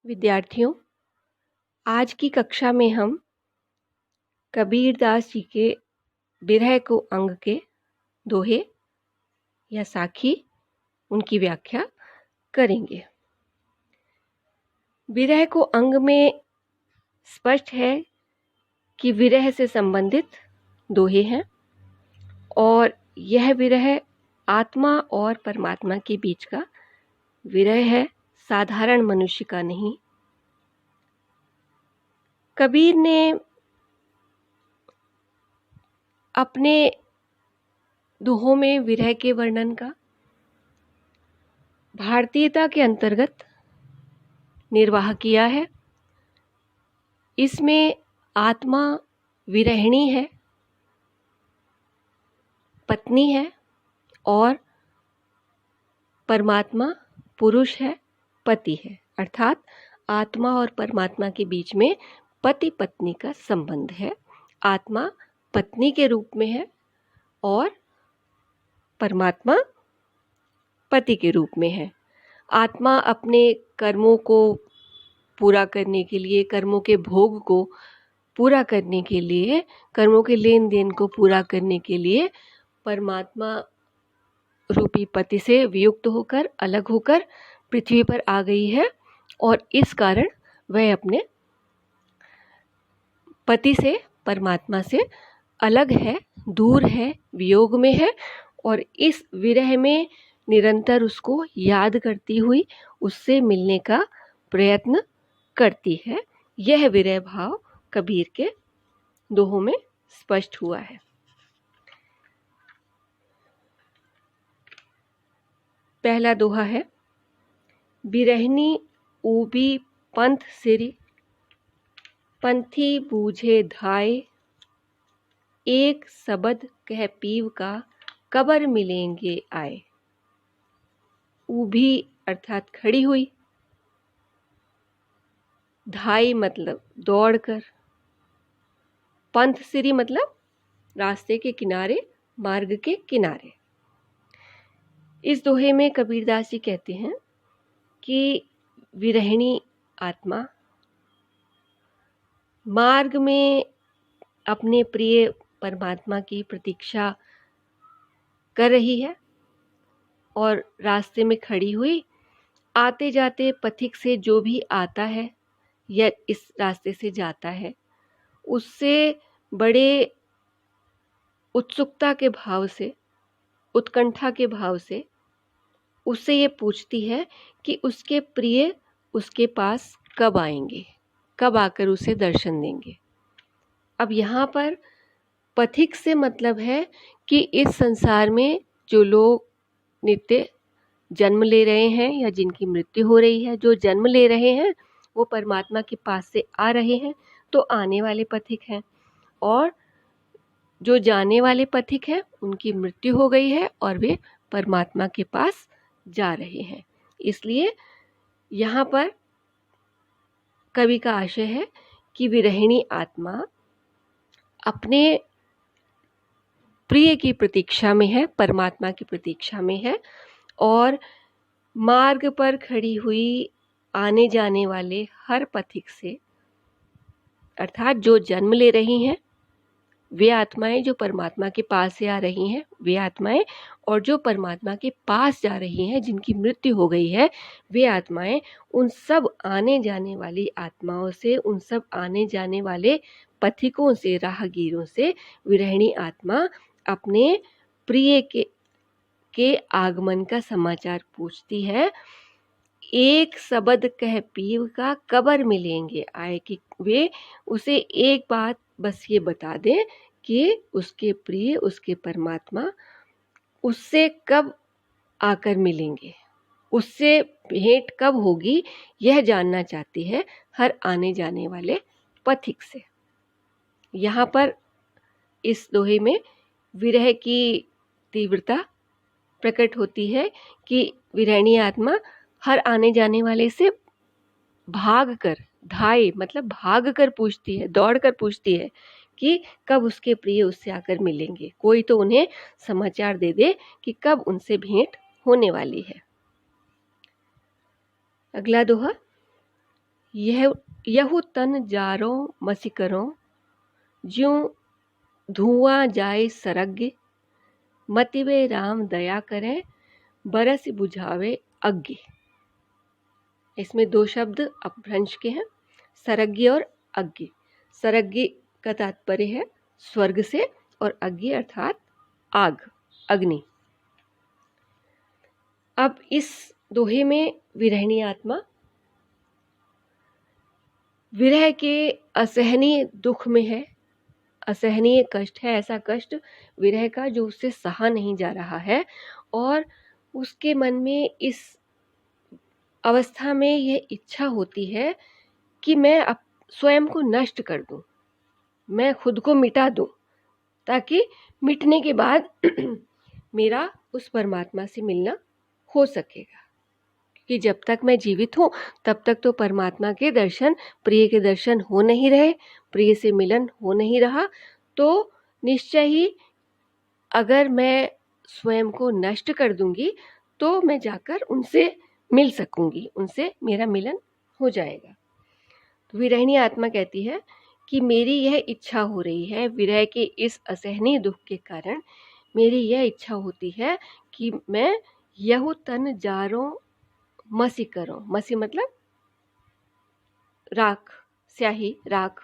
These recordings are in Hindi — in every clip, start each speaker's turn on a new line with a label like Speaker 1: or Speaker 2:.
Speaker 1: विद्यार्थियों, आज की कक्षा में हम कबीरदास जी के बिरह को अंग के दोहे या साखी उनकी व्याख्या करेंगे। विरह को अंग में स्पष्ट है कि विरह से संबंधित दोहे हैं और यह विरह आत्मा और परमात्मा के बीच का विरह है, साधारण मनुष्य का नहीं। कबीर ने अपने दोहों में विरह के वर्णन का भारतीयता के अंतर्गत निर्वाह किया है। इसमें आत्मा विरहिणी है, पत्नी है, और परमात्मा पुरुष है, पति है। अर्थात आत्मा और परमात्मा के बीच में पति पत्नी का संबंध है। आत्मा पत्नी के रूप में है और परमात्मा पति के रूप में है। आत्मा अपने कर्मों को पूरा करने के लिए, कर्मों के भोग को पूरा करने के लिए, कर्मों के लेन देन को पूरा करने के लिए परमात्मा रूपी पति से वियुक्त होकर, अलग होकर पृथ्वी पर आ गई है और इस कारण वह अपने पति से, परमात्मा से अलग है, दूर है, वियोग में है और इस विरह में निरंतर उसको याद करती हुई उससे मिलने का प्रयत्न करती है। यह विरह भाव कबीर के दोहों में स्पष्ट हुआ है। पहला दोहा है, बिरहिनी ऊबी पंथ सिरी, पंथी बूझे धाय, एक सबद कह पीव का, कबर मिलेंगे आए। ऊभी अर्थात खड़ी हुई, धाई मतलब दौड़कर, पंथ सिरी मतलब रास्ते के किनारे, मार्ग के किनारे। इस दोहे में कबीरदास जी कहते हैं कि विरहिणी आत्मा मार्ग में अपने प्रिय परमात्मा की प्रतीक्षा कर रही है और रास्ते में खड़ी हुई, आते जाते पथिक से जो भी आता है या इस रास्ते से जाता है, उससे बड़े उत्सुकता के भाव से, उत्कंठा के भाव से उससे ये पूछती है कि उसके प्रिय उसके पास कब आएंगे, कब आकर उसे दर्शन देंगे। अब यहाँ पर पथिक से मतलब है कि इस संसार में जो लोग नित्य जन्म ले रहे हैं या जिनकी मृत्यु हो रही है, जो जन्म ले रहे हैं वो परमात्मा के पास से आ रहे हैं तो आने वाले पथिक हैं, और जो जाने वाले पथिक हैं उनकी मृत्यु हो गई है और वे परमात्मा के पास जा रहे हैं। इसलिए यहाँ पर कवि का आशय है कि विरहिणी आत्मा अपने प्रिय की प्रतीक्षा में है, परमात्मा की प्रतीक्षा में है और मार्ग पर खड़ी हुई आने जाने वाले हर पथिक से, अर्थात जो जन्म ले रही हैं वे आत्माएं, जो परमात्मा के पास से आ रही हैं वे आत्माएं, और जो परमात्मा के पास जा रही हैं, जिनकी मृत्यु हो गई है, वे आत्माएं, उन सब आने जाने वाली आत्माओं से, उन सब आने जाने वाले पथिकों से, राहगीरों से विरहिणी आत्मा अपने प्रिय के आगमन का समाचार पूछती है। एक सबद कह पीव का, कबर मिलेंगे आए, कि वे उसे एक बात बस ये बता दें कि उसके प्रिय, उसके परमात्मा उससे कब आकर मिलेंगे, उससे भेंट कब होगी, यह जानना चाहती है हर आने जाने वाले पथिक से। यहाँ पर इस दोहे में विरह की तीव्रता प्रकट होती है कि विरहिणी आत्मा हर आने जाने वाले से भाग कर, धाय मतलब भाग कर पूछती है, दौड़ कर पूछती है कि कब उसके प्रिय उससे आकर मिलेंगे, कोई तो उन्हें समाचार दे दे कि कब उनसे भेंट होने वाली है। अगला दोहा, यह यहु तन जारो मसिकरों, ज्यों धुआं जाए सरग्गे, मतिवे राम दया करें, बरस बुझावे अग्गे। इसमें दो शब्द अपभ्रंश के हैं, सरग्गे और अग्गे। सरग्गे का तात्पर्य है स्वर्ग से और अग्गे अर्थात आग, अग्नि। अब इस दोहे में विरहिणी आत्मा विरह के असहनीय दुख में है, असहनीय कष्ट है, ऐसा कष्ट विरह का जो उससे सहा नहीं जा रहा है, और उसके मन में इस अवस्था में यह इच्छा होती है कि मैं स्वयं को नष्ट कर दूं, मैं खुद को मिटा दूं, ताकि मिटने के बाद मेरा उस परमात्मा से मिलना हो सकेगा। कि जब तक मैं जीवित हूँ तब तक तो परमात्मा के दर्शन, प्रिय के दर्शन हो नहीं रहे, प्रिय से मिलन हो नहीं रहा, तो निश्चय ही अगर मैं स्वयं को नष्ट कर दूंगी तो मैं जाकर उनसे मिल सकूंगी, उनसे मेरा मिलन हो जाएगा। तो विरहिणी आत्मा कहती है कि मेरी यह इच्छा हो रही है, विरह के इस असहनीय दुख के कारण मेरी यह इच्छा होती है कि मैं यहु तन जारो मसी करो। मसी मतलब राख, स्याही, राख।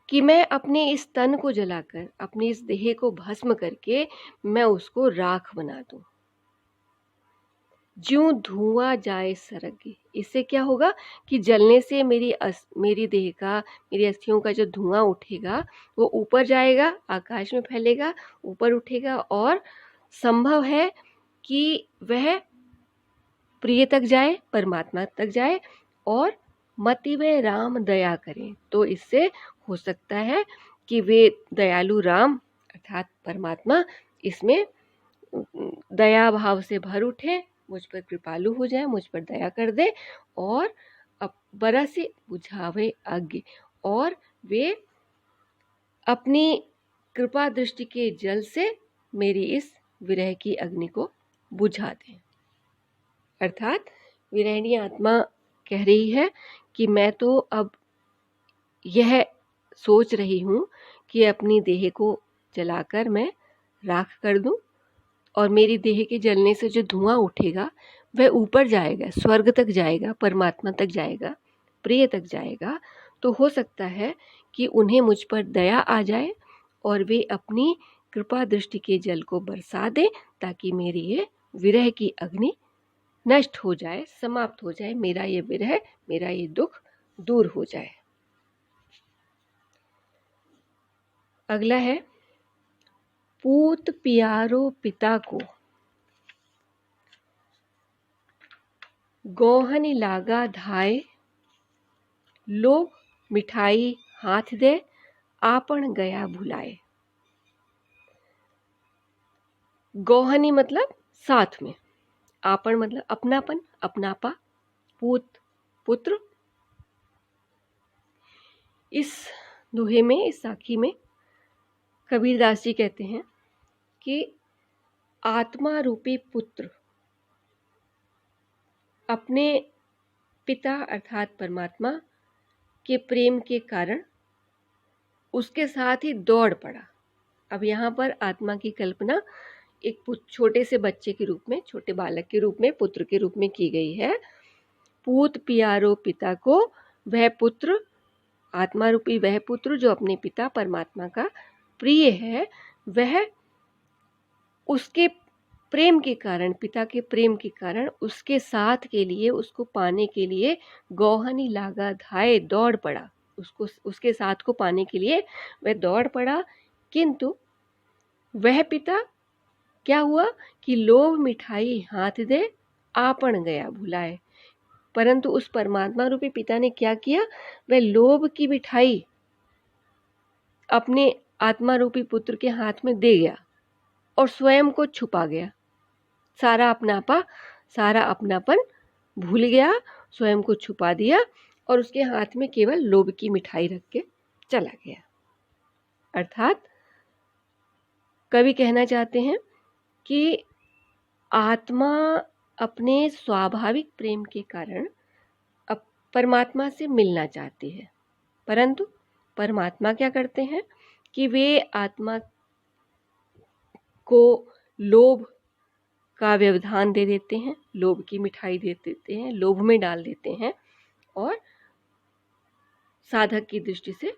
Speaker 1: कि मैं अपने इस तन को जलाकर, अपनी इस देह को भस्म करके मैं उसको राख बना दूं। ज्यों धुआं जाए सरग्गे, इससे क्या होगा कि जलने से मेरी देह का, मेरी अस्थियों का जो धुआं उठेगा वो ऊपर जाएगा, आकाश में फैलेगा, ऊपर उठेगा, और संभव है कि वह प्रिय तक जाए, परमात्मा तक जाए, और मतिवे राम दया करें। तो इससे हो सकता है कि वे दयालु राम अर्थात परमात्मा इसमें दया भाव से भर उठे, मुझ पर कृपालु हो जाए, मुझ पर दया कर दे, और अब बरस बुझावे अग्नि, और वे अपनी कृपा दृष्टि के जल से मेरी इस विरह की अग्नि को बुझा दें। अर्थात विरहिणी आत्मा कह रही है कि मैं तो अब यह सोच रही हूँ कि अपनी देह को जलाकर मैं राख कर दूं, और मेरी देह के जलने से जो धुआं उठेगा वह ऊपर जाएगा, स्वर्ग तक जाएगा, परमात्मा तक जाएगा, प्रिय तक जाएगा। तो हो सकता है कि उन्हें मुझ पर दया आ जाए और वे अपनी कृपा दृष्टि के जल को बरसा दें, ताकि मेरी ये विरह की अग्नि नष्ट हो जाए, समाप्त हो जाए, मेरा ये विरह, मेरा ये दुख दूर हो जाए। अगला है, पूत पियारो पिता को, गोहन लागा धाय, लोग मिठाई हाथ दे, आपन गया भुलाए। गोहनी मतलब साथ में, आपन मतलब अपनापन, अपनापा, पूत पुत्र। इस दोहे में, इस साखी में कबीरदास जी कहते हैं कि आत्मा रूपी पुत्र अपने पिता अर्थात परमात्मा के प्रेम के कारण उसके साथ ही दौड़ पड़ा। अब यहाँ पर आत्मा की कल्पना एक छोटे से बच्चे के रूप में, छोटे बालक के रूप में, पुत्र के रूप में की गई है। पूत पियारो पिता को, वह पुत्र, आत्मा रूपी वह पुत्र जो अपने पिता परमात्मा का प्रिय है, वह उसके प्रेम के कारण, पिता के प्रेम के कारण उसके साथ के लिए, उसको पाने के लिए गौहनी लागा धाय, दौड़ पड़ा, उसको, उसके साथ को पाने के लिए वह दौड़ पड़ा। किंतु वह पिता क्या हुआ कि लोभ मिठाई हाथ दे, आपन गया भुलाए। परंतु उस परमात्मा रूपी पिता ने क्या किया, वह लोभ की मिठाई अपने आत्मा रूपी पुत्र के हाथ में दे गया और स्वयं को छुपा गया। सारा अपनापन भूल गया, स्वयं को छुपा दिया और उसके हाथ में केवल लोभ की मिठाई रख के चला गया। अर्थात कवि कहना चाहते हैं कि आत्मा अपने स्वाभाविक प्रेम के कारण अब परमात्मा से मिलना चाहती है, परंतु परमात्मा क्या करते हैं कि वे आत्मा को लोभ का व्यवधान दे देते हैं, लोभ की मिठाई दे देते हैं, लोभ में डाल देते हैं और साधक की दृष्टि से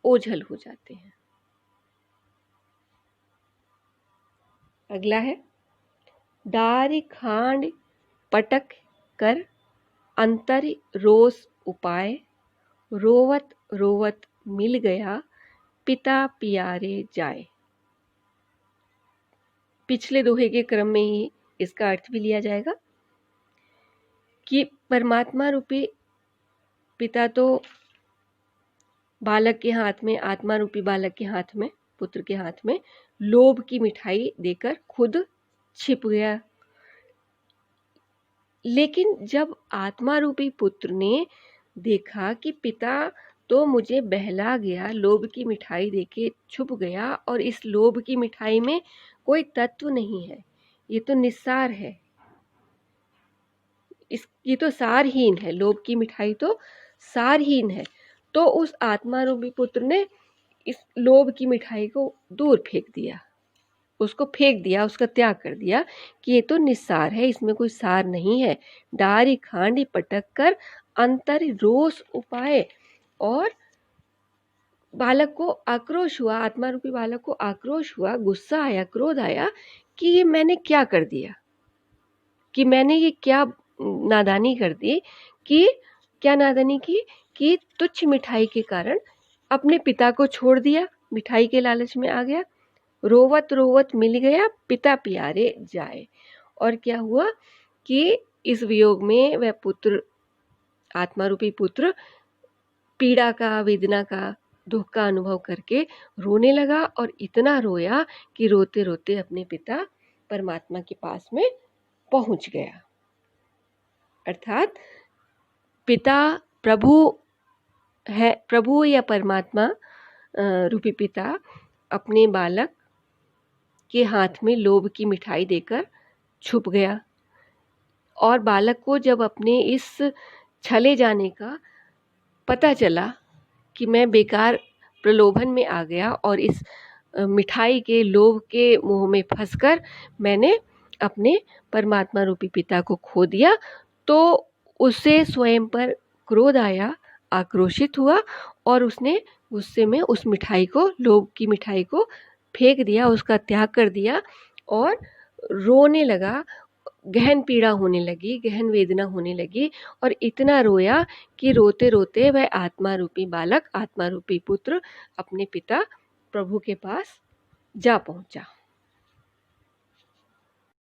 Speaker 1: ओझल हो जाते हैं। अगला है, डारी खांड पटक कर अंतर रोष उपाय, रोवत रोवत मिल गया पिता पियारे जाए। पिछले दोहे के क्रम में ही इसका अर्थ भी लिया जाएगा कि परमात्मा रूपी पिता तो बालक के हाथ में, आत्मा रूपी बालक के हाथ में, पुत्र के हाथ में लोभ की मिठाई देकर खुद छिप गया। लेकिन जब आत्मा रूपी पुत्र ने देखा कि पिता तो मुझे बहला गया, लोभ की मिठाई देके छुप गया और इस लोभ की मिठाई में कोई तत्व नहीं है, ये तो निस्सार है, ये तो सारहीन है, लोभ की मिठाई तो सारहीन है। तो उस आत्मा रूपी पुत्र ने इस लोभ की मिठाई को दूर फेंक दिया, उसको फेंक दिया, उसका त्याग कर दिया कि ये तो निस्सार है, इसमें कोई सार नहीं है। डारी खांडी पटक कर अंतर रोष उपाय, और बालक को आक्रोश हुआ, आत्मा रूपी बालक को आक्रोश हुआ, गुस्सा आया, क्रोध आया कि ये मैंने क्या कर दिया, कि मैंने ये क्या नादानी कर दी, कि क्या नादानी की कि तुच्छ मिठाई के कारण अपने पिता को छोड़ दिया, मिठाई के लालच में आ गया। रोवत रोवत मिल गया पिता पियारे जाए। और क्या हुआ कि इस वियोग में वह पुत्र, आत्मा रूपी पुत्र पीड़ा का, वेदना का, दुख का अनुभव करके रोने लगा और इतना रोया कि रोते रोते अपने पिता परमात्मा के पास में पहुंच गया। अर्थात पिता प्रभु है, प्रभु या परमात्मा रूपी पिता अपने बालक के हाथ में लोभ की मिठाई देकर छुप गया। और बालक को जब अपने इस छले जाने का पता चला कि मैं बेकार प्रलोभन में आ गया और इस मिठाई के लोभ के मोह में फंसकर मैंने अपने परमात्मा रूपी पिता को खो दिया, तो उसे स्वयं पर क्रोध आया, आक्रोशित हुआ और उसने गुस्से में उस मिठाई को, लोभ की मिठाई को फेंक दिया, उसका त्याग कर दिया और रोने लगा। गहन पीड़ा होने लगी, गहन वेदना होने लगी और इतना रोया कि रोते रोते वह आत्मा रूपी बालक, आत्मा रूपी पुत्र अपने पिता प्रभु के पास जा पहुंचा।